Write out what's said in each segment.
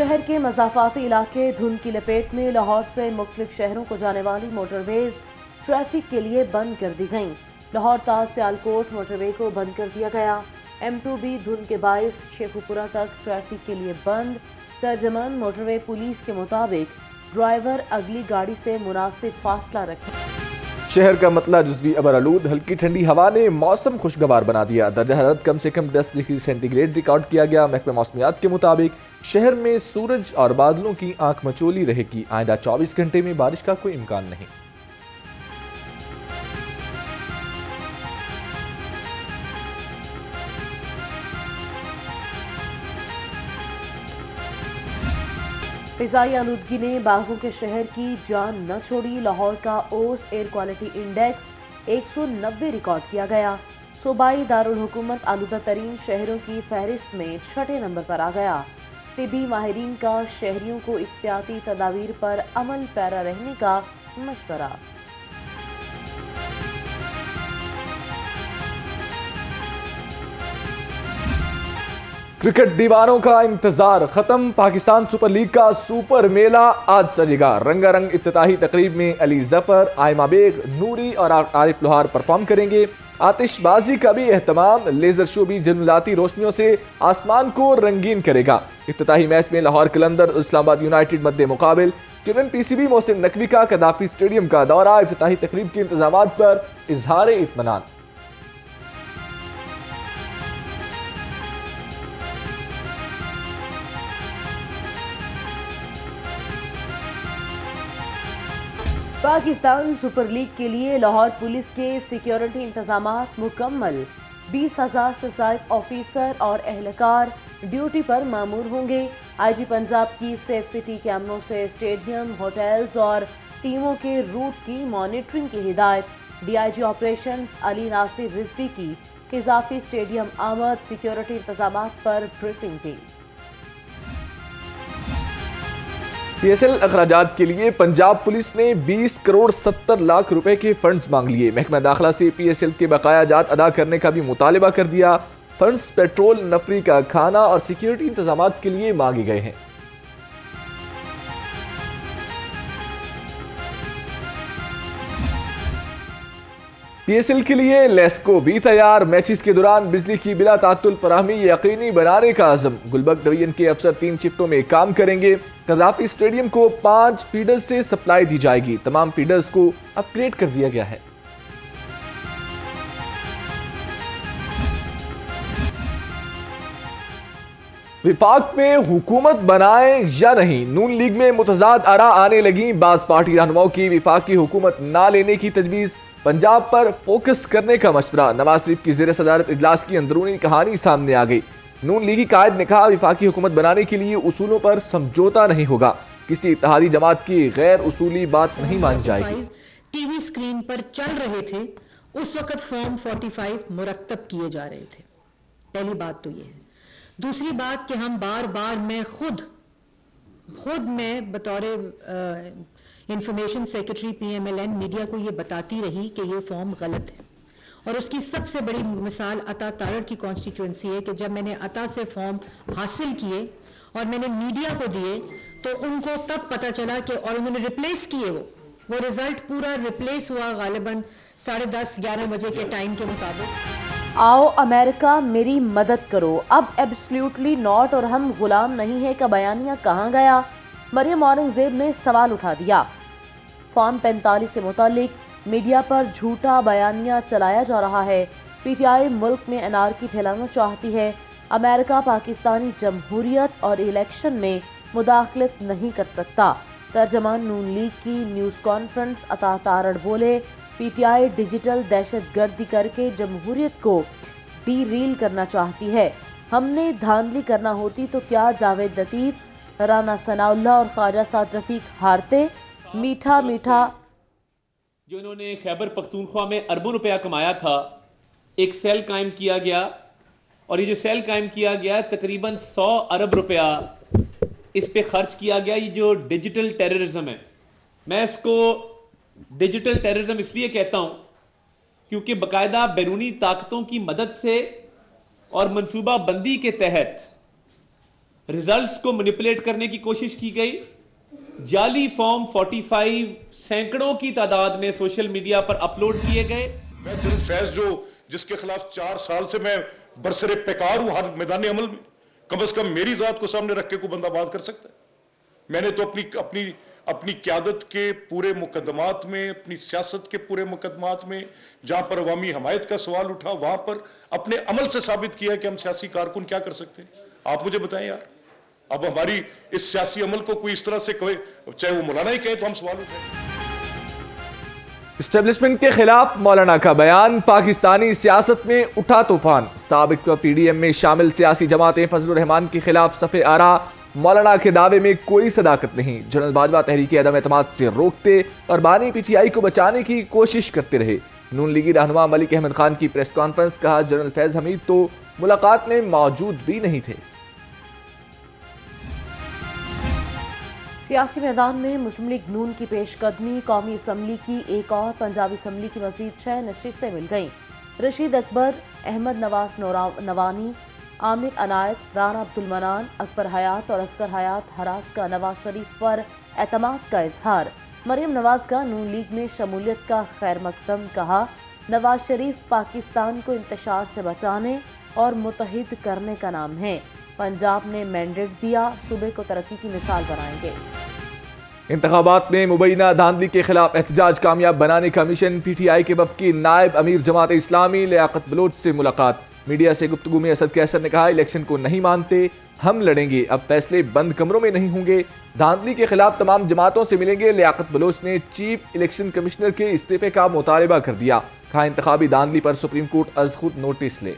शहर के मज़ाफ़ाती इलाके धुंध की लपेट में। लाहौर से मुख्तलिफ शहरों को जाने वाली मोटरवेज ट्रैफिक के लिए बंद कर दी गईं। लाहौर ताज सियालकोट मोटरवे को बंद कर दिया गया। M2B धुंध के बायस शेखुपुरा तक ट्रैफिक के लिए बंद। तर्जमान मोटरवे पुलिस के मुताबिक ड्राइवर अगली गाड़ी से मुनासिब फासला रखें। शहर का मतला जुज़वी अबरआलूद, हल्की ठंडी हवा ने मौसम खुशगवार बना दिया। दर्जा हरारत कम से कम 10 डिग्री सेंटीग्रेड रिकॉर्ड किया गया। महकमा मौसमियात के मुताबिक शहर में सूरज और बादलों की आंख मचोली रहेगी। आइंदा 24 घंटे में बारिश का कोई इम्कान नहीं। फिजाई आलूदगी ने बाघों के शहर की जान न छोड़ी। लाहौर का औसत एयर क्वालिटी इंडेक्स 190 रिकॉर्ड किया गया। सूबाई दारुल हुकूमत आलूदा तरीन शहरों की फहरिस्त में 6ठे नंबर पर आ गया। तिबी माहिरीन का शहरियों को एहतियाती तदावीर पर अमल पैरा रहने का मशवरा। क्रिकेट दीवानों का इंतजार खत्म। पाकिस्तान सुपर लीग का सुपर मेला आज सजेगा। रंगारंग इफ्तिताही तकरीब में अली जफर, आयमा बेग, नूरी और आरिफ लोहार परफॉर्म करेंगे। आतिशबाजी का भी एहतमाम। लेजर शो भी जन्नती रोशनियों से आसमान को रंगीन करेगा। इफ्तिताही मैच में लाहौर कलंदर इस्लामाबाद यूनाइटेड मद्दे मुकाबिल। चेयरमैन PCB मोहसिन नकवी का कदाफी स्टेडियम का दौरा। इफ्तिताही तकरीब के इंतजाम पर इजहार इत्मीनान। पाकिस्तान सुपर लीग के लिए लाहौर पुलिस के सिक्योरिटी इंतजामात मुकम्मल। 20,000 से ज़ायद ऑफिसर और एहलकार ड्यूटी पर मामूर होंगे। IG पंजाब की सेफ सिटी कैमरों से स्टेडियम, होटल्स और टीमों के रूट की मॉनिटरिंग की हिदायत। DIG ऑपरेशंस अली नासिर रिजवी की किजाफी स्टेडियम आमद। सिक्योरिटी इंतजामात पर ब्रीफिंग दी। PSL अखराजात के लिए पंजाब पुलिस ने 20 करोड़ 70 लाख रुपए के फंड्स मांग लिए। महकमा दाखिला से PSL के बकाया जात अदा करने का भी मुतालबा कर दिया। फंड्स पेट्रोल, नफरी का खाना और सिक्योरिटी इंतजामात के लिए मांगे गए हैं। PSL के लिए लेस्को भी तैयार। मैचेस के दौरान बिजली की बिला तातुल फराहमी यकीनी बनाने का आज़म। गुलबर्ग डिवीजन के अफसर 3 शिफ्टों में काम करेंगे। कदाफी स्टेडियम को 5 फीडर्स से सप्लाई दी जाएगी। तमाम फीडर्स को अपग्रेड कर दिया गया है। विफाक में हुकूमत बनाए या नहीं, नून लीग में मुतजाद आरा आने लगी। बाज पार्टी रहनुमाओं की विफाकी हुकूमत ना लेने की तजवीज़। पंजाब पर फोकस करने का मशवरा। नवाज शरीफ की ज़ेर सदारत इजलास की अंदरूनी कहानी सामने आ गई। नून लीगी कायद ने कहा विफाकी हुकूमत बनाने के लिए उसूलों पर समझौता नहीं होगा। किसी इत्तेहादी जमात की गैर उसूली बात नहीं मानी जाएगी। टीवी स्क्रीन पर चल रहे थे उस वक्त फॉर्म 45 मुरत्तब किए जा रहे थे। पहली बात तो ये है। दूसरी बात कि हम बार बार मैं खुद बतौर इंफॉर्मेशन सेक्रेटरी PMLN मीडिया को ये बताती रही कि ये फॉर्म गलत है। और उसकी सबसे बड़ी मिसाल अता तारड़ की कॉन्स्टिट्यूएंसी है कि जब मैंने अता से फॉर्म हासिल किए और मैंने मीडिया को दिए तो उनको तब पता चला कि और उन्होंने रिप्लेस किए। वो रिजल्ट पूरा रिप्लेस हुआ गालिबन 10:30-11 बजे के टाइम के मुताबिक। आओ अमेरिका मेरी मदद करो, अब एब्सोल्युटली नॉट और हम गुलाम नहीं है का बयानिया कहाँ गया? मरियम औरंगजेब ने सवाल उठा दिया। फॉर्म 45 से मुतालिक मीडिया पर झूठा बयानिया चलाया जा रहा है। PTI मुल्क में अनारकी फैलाना चाहती है। अमेरिका पाकिस्तानी जमहूरियत और इलेक्शन में मुदाखलत नहीं कर सकता। तर्जमान नून लीग की न्यूज़ कॉन्फ्रेंस अता तारड़ बोले, PTI डिजिटल दहशतगर्दी करके जमहूरियत को डीरील करना चाहती है। हमने धांधली करना होती तो क्या जावेद लतीफ़, राना सनाउल्लाह और ख्वाजा साद रफीक हारते? मीठा मीठा जो इन्होंने खैबर पख्तूनख्वा में अरबों रुपया कमाया था, एक सेल कायम किया गया और ये जो सेल कायम किया गया तकरीबन 100 अरब रुपया इस पे खर्च किया गया। ये जो डिजिटल टेररिज्म है, मैं इसको डिजिटल टेररिज्म इसलिए कहता हूं क्योंकि बाकायदा बैरूनी ताकतों की मदद से और मंसूबा बंदी के तहत रिजल्ट्स को मैनिपुलेट करने की कोशिश की गई। जाली फॉर्म 45 सैकड़ों की तादाद में सोशल मीडिया पर अपलोड किए गए। मैं जनरल फैज जिसके खिलाफ 4 साल से मैं बरसरे पेकार हूं हर मैदान अमल में, कम से कम मेरी जात को सामने रख के कोई बंदा बात कर सकता है? मैंने तो अपनी क्यादत के पूरे मुकदमात में, अपनी सियासत के पूरे मुकदमात में, जहां पर अवामी हमायत का सवाल उठा, वहां पर अपने अमल से साबित किया कि हम सियासी कारकुन क्या कर सकते हैं। आप मुझे बताएं यार, अब हमारी इस सियासी अमल को कोई इस तरह से कहे, चाहे वो मौलाना ही कहे, तो हम सवाल उठाएं। एस्टेब्लिशमेंट के खिलाफ मौलाना का बयान, पाकिस्तानी सियासत में उठा तूफान। साबिक पीडीएम में शामिल सियासी जमातें फजलुर रहमान के खिलाफ सफ़े आरा। मौलाना के दावे में कोई सदाकत नहीं। जनरल बाजवा तहरीक अदम एतमाद से रोकते और बानी पीटीआई को बचाने की कोशिश करते रहे। नून लीगी रहनुमा मलिक अहमद खान की प्रेस कॉन्फ्रेंस, कहा जनरल फैज हमीद तो मुलाकात में मौजूद भी नहीं थे। सियासी मैदान में मुस्लिम लीग नून की पेशकदमी, कौमी असम्बली की एक और, पंजाबी असम्बली की मजीद 6 नशिस्तें मिल गईं। रशीद अकबर, अहमद नवाज नवानी, आमिर अनायत, राना अब्दुल मनान, अकबर हयात और असगर हयात हराज का नवाज शरीफ पर एतमाद का इजहार। मरियम नवाज का नून लीग में शमूलियत का खैर मकदम, कहा नवाज शरीफ पाकिस्तान को इंतशार से बचाने और मुतहिद करने का नाम है। पंजाब ने मैंडेट दिया, सूबे को तरक्की की मिसाल बनाएंगे। इंतखाबात में मुबैना धांधली के खिलाफ एहतजाज कामयाब बनाने का मिशन। पीटीआई के वफ़द की नायब अमीर जमात इस्लामी लियाकत बलोच से मुलाकात। मीडिया से गुफ्तगू में असद कैसर ने कहा इलेक्शन को नहीं मानते, हम लड़ेंगे, अब फैसले बंद कमरों में नहीं होंगे। धांधली के खिलाफ तमाम जमातों से मिलेंगे। लियाकत बलोच ने चीफ इलेक्शन कमिश्नर के इस्तीफे का मुतालबा कर दिया। कहा इंतखाबी धांधली पर सुप्रीम कोर्ट अज खुद नोटिस ले।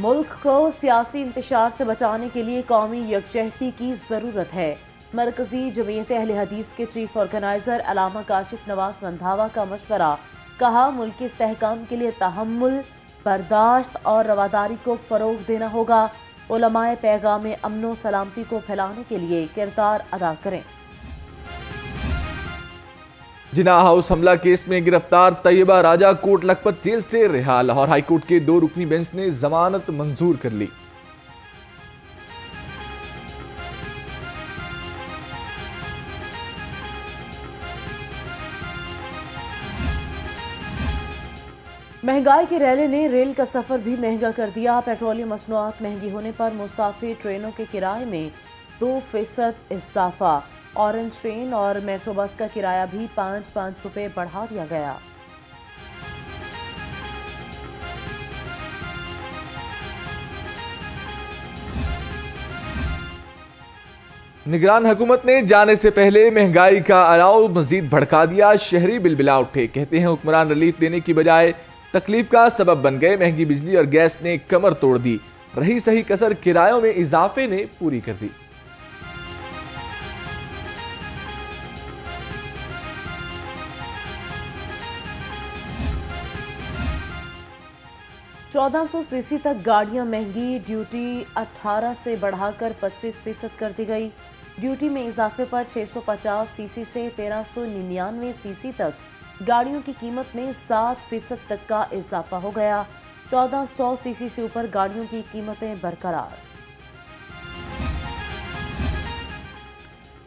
मुल्क को सियासी इंतशार से बचाने के लिए कौमी यकजहती की ज़रूरत है। मरकजी जमीयत अहले हदीस के चीफ ऑर्गेनाइजर अलामा काशिफ नवाज रंधावा का मशवरा, कहा मुल्क के इस्तेहकाम के लिए तहम्मुल, बर्दाश्त और रवादारी को फ़रोग देना होगा। उलमाए पैगाम अमन सलामती को फैलाने के लिए किरदार अदा करें। जिना हाउस हमला केस में गिरफ्तार तैयबा राजा कोट लखपत जेल से रिहा। लाहौर हाईकोर्ट के 2 रुकनी बेंच ने जमानत मंजूर कर ली। महंगाई के रैले ने रेल का सफर भी महंगा कर दिया। पेट्रोलियम मसनूआत महंगी होने पर मुसाफिर ट्रेनों के किराए में 2% इजाफा। ऑरेंज ट्रेन और मेट्रो बस का किराया भी 5-5 रुपए बढ़ा दिया गया। निगरान हुकूमत ने जाने से पहले महंगाई का अलाव मजीद भड़का दिया। शहरी बिलबिला उठे, कहते हैं हुक्मरान रिलीफ देने की बजाय तकलीफ का सबब बन गए। महंगी बिजली और गैस ने कमर तोड़ दी। रही सही कसर किरायों में इजाफे ने पूरी कर दी। 1400 सीसी तक गाड़ियां महंगी। ड्यूटी 18 से बढ़ाकर 25% कर दी गई। ड्यूटी में इजाफे पर 650 सीसी से 1399 सीसी तक गाड़ियों की कीमत में 7% तक का इजाफा हो गया। 1400 सीसी से ऊपर गाड़ियों की कीमतें बरकरार।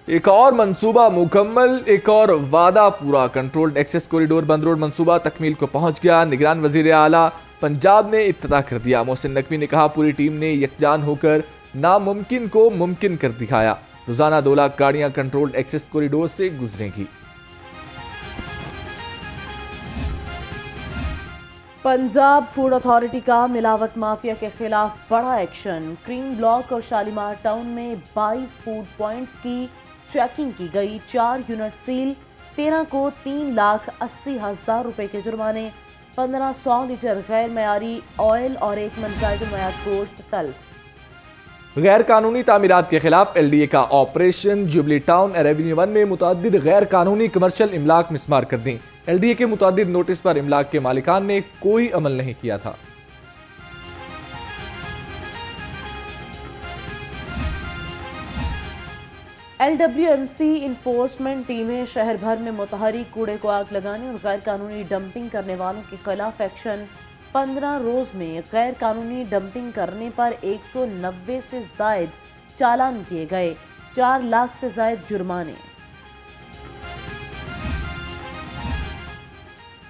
एक और मंसूबा मुकम्मल, एक और वादा पूरा। कंट्रोल्ड एक्सेस कॉरिडोर बंद रोड मंसूबा तकमील को पहुंच गया। निगरान वजीर आला पंजाब ने इफ्तिताह कर दिया। मोहसिन नकवी ने कहा पूरी टीम ने यकजान होकर नामुमकिन को मुमकिन कर दिखाया। रोजाना 2 लाख गाड़ियां कंट्रोल्ड एक्सेस कॉरिडोर से गुजरेंगी। पंजाब फूड अथॉरिटी का मिलावट माफिया के खिलाफ बड़ा एक्शन। क्रीम ब्लॉक और शालीमार टाउन में 22 फूड पॉइंट्स की चेकिंग की गई। 4 यूनिट सील, 13 को 3,80,000 रुपए के जुर्माने। 1500 लीटर गैर मयारी ऑयल और 1 मन ज़ायद मयाद गोश्त तल्फ। गैर कानूनी तामीरात के खिलाफ LDA का ऑपरेशन। जुबली टाउन रेवेन्यू 1 में मुतअद्दिद गैर कानूनी कमर्शियल इमलाक मिसमार कर दी। LDA के मुतअद्दिद नोटिस पर इमलाक के मालिकान ने कोई अमल नहीं किया था। LWMC इन्फोर्समेंट टीमें शहर भर में मुतहरिक कूड़े को आग लगाने और गैर कानूनी डंपिंग करने वालों के खिलाफ एक्शन। 15 रोज में गैर कानूनी डंपिंग करने पर 190 से जायद चालान किए गए, 4 लाख से जायद जुर्माने।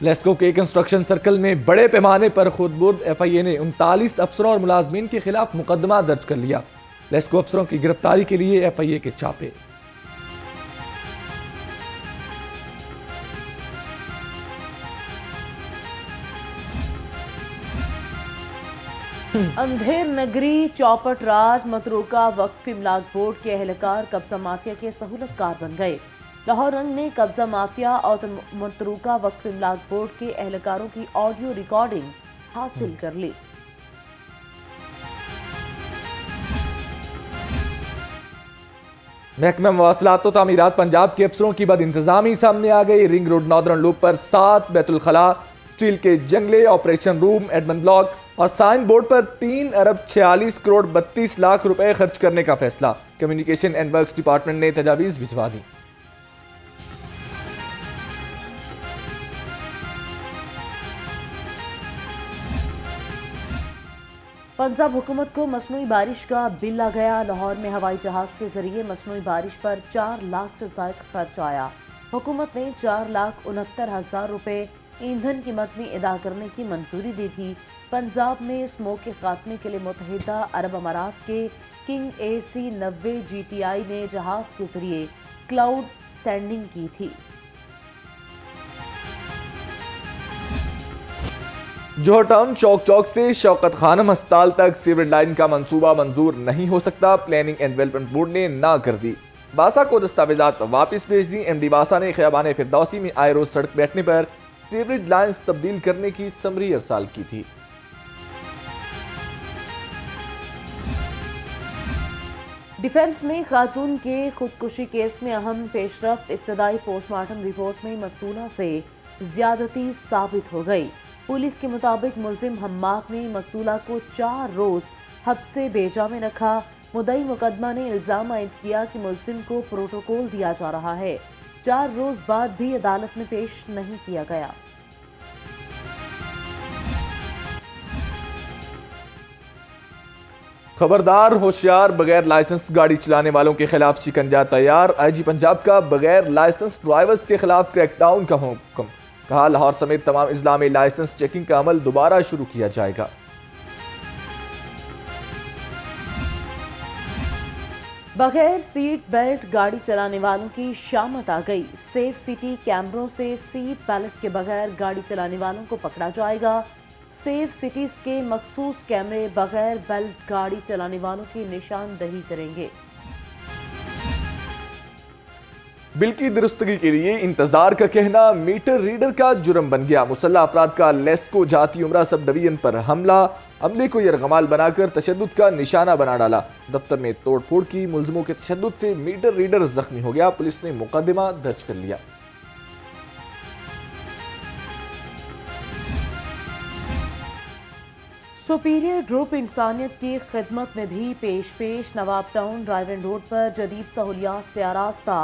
लेस्को के कंस्ट्रक्शन सर्कल में बड़े पैमाने पर खुदबुर्द FIA ने 39 अफसरों और मुलाजमीन के खिलाफ मुकदमा दर्ज कर लिया। लेस्को अफसरों की गिरफ्तारी के लिए FIA के छापे। अंधेर नगरी चौपट राज मतरूका वक्फ इमलाक बोर्ड के एहलकार कब्जा माफिया के सहूलतकार बन गए। लाहौर रंग ने कब्जा माफिया और मतरूका वक्फ इमलाक बोर्ड के एहलकारों की ऑडियो रिकॉर्डिंग हासिल कर ली। महकमा मवासलात और तामीरात पंजाब के अफसरों की बदइंतजामी सामने आ गई। रिंग रोड नॉर्दर्न लूप पर 7 बैतुल खला, स्टील के जंगले, ऑपरेशन रूम, एडमन ब्लॉक और साइन बोर्ड पर 3 अरब 46 करोड़ 32 लाख रुपए खर्च करने का फैसला। कम्युनिकेशन एंड वर्क्स डिपार्टमेंट ने तजावीज भिजवा दी। पंजाब हुकूमत को मसनूई बारिश का बिल आ गया। लाहौर में हवाई जहाज के जरिए मसनूई बारिश पर 4 लाख से ज्यादा खर्च आया। हुकूमत ने 4,69,000 रुपए ईंधन कीमत में अदा करने की मंजूरी दी थी। पंजाब में स्मोक के खात्मे के लिए मुत्तहिदा अरब अमारात के किंग AC-90 GTI ने जहाज के जरिए क्लाउड सैंडिंग की थी। जोहर टाउन चौक से शौकत खानम अस्पताल तक सीवरेज लाइन का मंसूबा मंजूर नहीं हो सकता। प्लानिंग एंड डेवलपमेंट बोर्ड ने ना कर दी। बासा को दस्तावेजात वापस भेज दी। MD बासा ने खियाबान फिरदौसी में आए रोज सड़क बैठने पर सीवरेज लाइन्स तब्दील करने की समरी अरसाल की थी। डिफेंस में खातून के खुदकुशी केस में अहम पेशरफ्त। इब्तदाई पोस्टमार्टम रिपोर्ट में मकतूला से ज्यादती साबित हो गई। पुलिस के मुताबिक मुलजिम हम्माद ने मकतूला को 4 रोज हब्से बेजा में रखा। मुद्दई मुकदमा ने इल्जाम आयद किया कि मुलजिम को प्रोटोकॉल दिया जा रहा है। 4 रोज बाद भी अदालत में पेश नहीं किया गया। खबरदार होशियार, बगैर लाइसेंस गाड़ी चलाने वालों के खिलाफ शिकंजा तैयार। IG पंजाब का बगैर लाइसेंस ड्राइवर्स के खिलाफ क्रैकडाउन का हुक्म। कहा लाहौर समेत तमाम इजला में लाइसेंस चेकिंग का अमल दोबारा शुरू किया जाएगा। बगैर सीट बेल्ट गाड़ी चलाने वालों की शामत आ गई। सेफ सिटी कैमरों से सीट बेल्ट के बगैर गाड़ी चलाने वालों को पकड़ा जाएगा। सेफ सिटीज के मखसूस कैमरे बगैर बेल्ट गाड़ी चलाने वालों की निशानदही करेंगे। बिल की दुरुस्तगी के लिए इंतजार का कहना मीटर रीडर का जुर्म बन गया। मुसल्लह अपराध का लेस्को जाती उमरा सब डिवीजन पर हमला, अमले को यरगमाल बनाकर तशद्दुद का निशाना बना डाला। दफ्तर में तोड़फोड़ की, मुलजिमों के तशद्दुद से मीटर रीडर जख्मी हो गया। पुलिस ने मुकदमा दर्ज कर लिया। सुपीरियर ग्रुप इंसानियत की खिदमत में भी पेश नवाब टाउन ड्राइविंग रोड पर जदीद सहूलियात से आरास्ता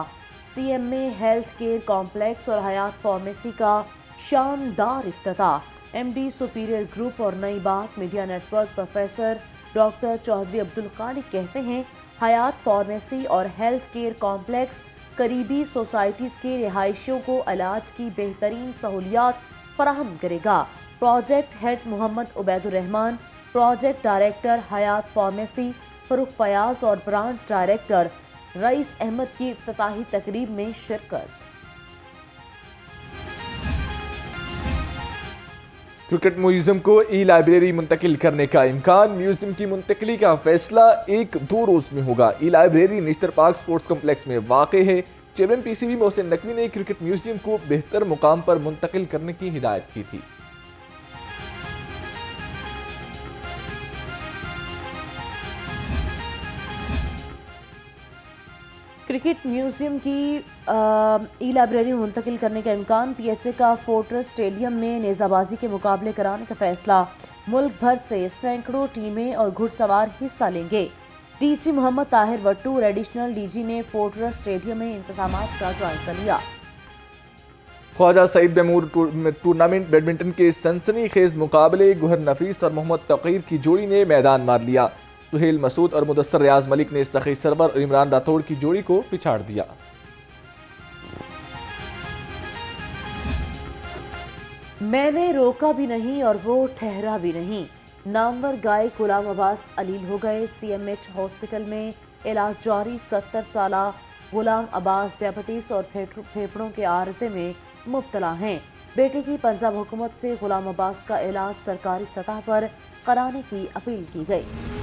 CMA हेल्थ केयर कॉम्प्लेक्स और हयात फार्मेसी का शानदार इफ्तिताह। MD सुपीरियर ग्रुप और Nai Baat media network professor doctor Chaudhry Abdul Khaliq कहते हैं, हयात फार्मेसी और हेल्थ केयर कॉम्प्लेक्स करीबी सोसाइटीज़ के रिहायशियों को इलाज की बेहतरीन सहूलियात फराहम करेगा। Project head Mohammad Ubaidur Rahman, project director Hayat pharmacy Farrukh Fayyaz और ब्रांच डायरेक्टर रईस अहमद की इफ्तिताही तकरीब में शिरकत। क्रिकेट म्यूजियम को ई-लाइब्रेरी मुंतकिल करने का इम्कान। म्यूजियम की मुंतकिली का फैसला 1-2 रोज में होगा। E-library Nishtar park sports complex में वाक़ है। चेयरमैन PCB मोहसिन नकवी ने क्रिकेट म्यूजियम को बेहतर मुकाम पर मुंतकिल करने की हिदायत की थी। क्रिकेट म्यूजियम की ई-लाइब्रेरी मुंतकिल करने का इम्कान। PHA का फोर्ट्रेस स्टेडियम में नेज़ाबाजी के मुकाबले कराने का फैसला। मुल्क भर से सैकड़ों टीमें और घुड़सवार हिस्सा लेंगे। डीजी मोहम्मद ताहिर वट्टू और एडिशनल डीजी ने फोर्ट्रेस स्टेडियम में इंतजामात का जायजा लिया। ख्वाजा सईद तैमूर टूर्नामेंट बैडमिंटन के सनसनीखेज मुकाबले गुहर नफीस और मोहम्मद तकीर की जोड़ी ने मैदान मार लिया। सुहेल मसूद और मुदस्सर रियाज मलिक ने सखी सरवर और इमरान राठौड़ की जोड़ी को पिछाड़ दिया। मैंने रोका भी नहीं और वो ठहरा भी नहीं। नामवर गायक गुलाम अब्बास अलील हो गए। CMH हॉस्पिटल में इलाज जारी। 70 साला गुलाम अब्बास डायबिटीज और फेफड़ों के आर्जे में मुब्तला हैं। बेटे की पंजाब हुकूमत से गुलाम अब्बास का इलाज सरकारी सतह पर कराने की अपील की गई।